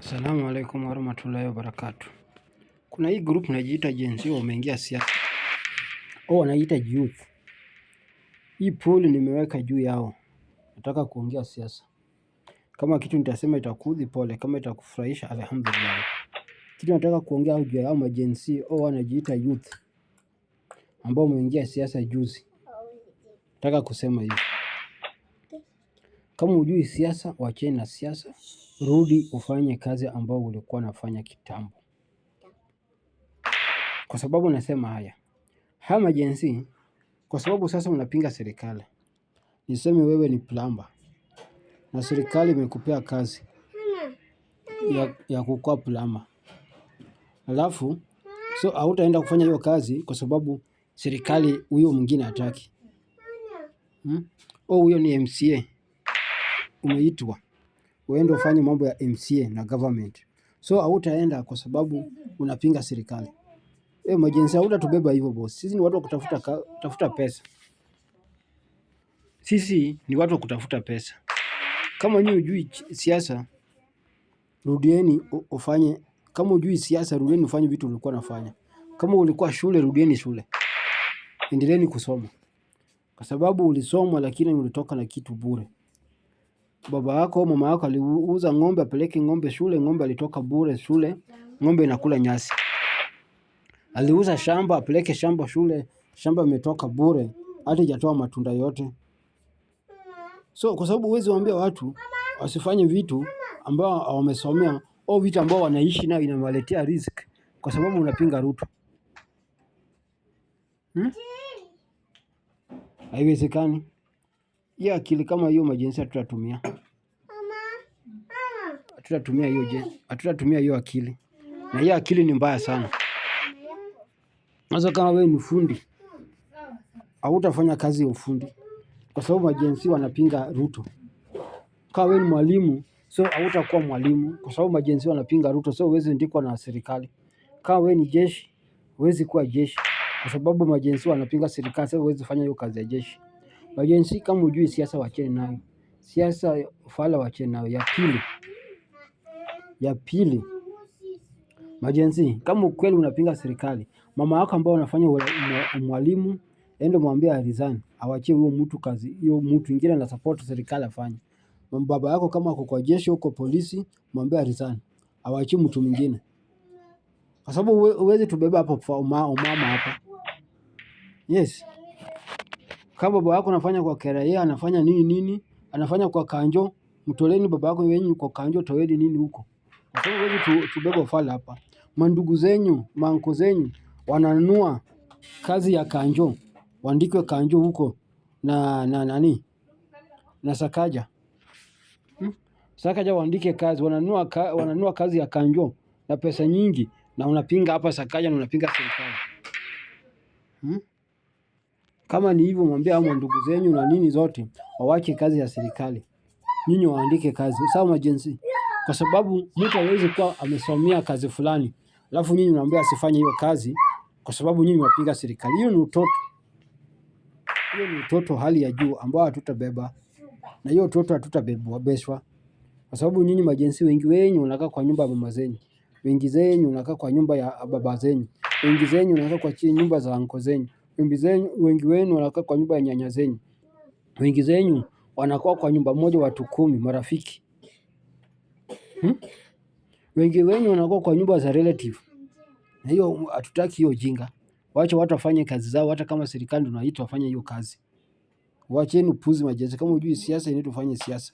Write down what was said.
Assalamu alaikum warahmatullahi wabarakatuh. Kuna hii group najiita Gen Z wameingia siasa. Wanaita youth. Hii poll nimeweka juu yao. Nataka kuongea siasa. Kama kitu nitasema itakuudhi pole, kama itakufurahisha alhamdulillah. Kitu nataka kuongea juu yao ma Gen Z wanajiita youth ambao wameingia siasa juzi. Nataka kusema hivi. Kama hujui siasa, wacheni na siasa. Rudi ufanye kazi ambao ulikuwa unafanya kitambo. Kwa sababu nasema haya ma Gen Z, kwa sababu sasa unapinga serikali. Niseme wewe ni plumber na serikali imekupea kazi ya kukuwa plumber. Alafu hautaenda kufanya hiyo kazi kwa sababu serikali huyo mwingine hataki. Huyo ni MCA umeitwa uende ufanye mambo ya MCA na government. Hautaenda kwa sababu unapinga serikali. Majenzi hautatubeba hivyo boss. Sisi ni watu wa kutafuta pesa. Sisi ni watu wa kutafuta pesa. Kama nyinyi hujui siasa, rudieni ufanye. Kama hujui siasa, rudieni ufanye vitu ulikuwa unafanya. Kama ulikuwa shule, rudieni shule. Endeleeni kusoma. Kwa sababu ulisoma lakini ulitoka na kitu bure. Baba yako au mama yako aliuza ng'ombe apeleke ng'ombe shule, ng'ombe alitoka bure shule, ng'ombe inakula nyasi. Aliuza shamba apeleke shamba shule, shamba imetoka bure, hata hajatoa matunda yote. Kwa sababu huwezi waambia watu wasifanye vitu ambao wamesomea au vitu ambao wanaishi nayo inawaletea riziki kwa sababu unapinga Ruto. Haiwezekani. Hiyo akili kama hiyo majenzi hatutatumia. Hatutatumia hiyo akili. Na hiyo akili ni mbaya sana. Sasa kama wewe ni fundi, hautafanya kazi ya ufundi kwa sababu majenzi wanapinga Ruto. Kama wewe ni mwalimu, hautakuwa mwalimu kwa sababu majenzi wanapinga Ruto, huwezi ndikwa na serikali. Kama wewe ni jeshi, huwezi kuwa jeshi kwa sababu majenzi wanapinga serikali, huwezi fanya hiyo kazi ya jeshi. Majenzi kama hujui siasa, wacheni nayo. Siasa ufala wacheni nayo. Ya pili, majenzi kama ukweli unapinga serikali, mama yako ambao anafanya mwalimu, ende mwambie resign, awachie huyo mtu kazi, hiyo mtu mwingine ana support serikali afanye. Baba yako kama uko kwa jeshi uko polisi, mwambie resign, awachie mtu mwingine. Kwa sababu huwezi tubeba hapo kwa umama hapa. Yes. Kama baba yako anafanya kwa KRA, anafanya nini, anafanya kwa kanjo, mtoleni baba yako wenyu kwa kanjo, toeni nini huko. Kwa sababu huwezi tubeba ufala hapa. Mandugu zenyu, manko zenyu wananunua kazi ya kanjo, waandikwe kanjo huko na Sakaja. Sakaja waandike kazi, wananunua kazi ya kanjo na pesa nyingi, na unapinga hapa Sakaja na unapinga serikali. Kama ni hivyo mwambie hao ndugu zenyu na nini zote wawache kazi ya serikali. Nyinyi waandike kazi. Sawa majenzi. Kwa sababu mtu hawezi kuwa amesomea kazi fulani, alafu nyinyi mnaambia asifanye hiyo kazi kwa sababu nyinyi mnapinga serikali. Hiyo ni utoto. Hiyo ni utoto hali ya juu ambao hatutabeba. Na hiyo utoto hatutabebeshwa. Kwa sababu nyinyi majenzi wengi wenyu unakaa kwa nyumba ya mama zenyu. Wengi zenyu unakaa kwa nyumba ya baba zenyu. Wengi zenyu unakaa kwa nyumba za anko zenyu. Wengi wenu wanakaa kwa nyumba ya nyanya zenyu. Wengi zenyu wanakaa kwa nyumba moja watu 10 marafiki. Wengi wenu wanakaa kwa nyumba za relative. Na hiyo hatutaki hiyo jinga. Wacha watu wafanye kazi zao, hata kama serikali ndio inaitwa wafanye hiyo kazi. Wacheni upuzi majenzi. Kama hujui siasa, ni tufanye siasa.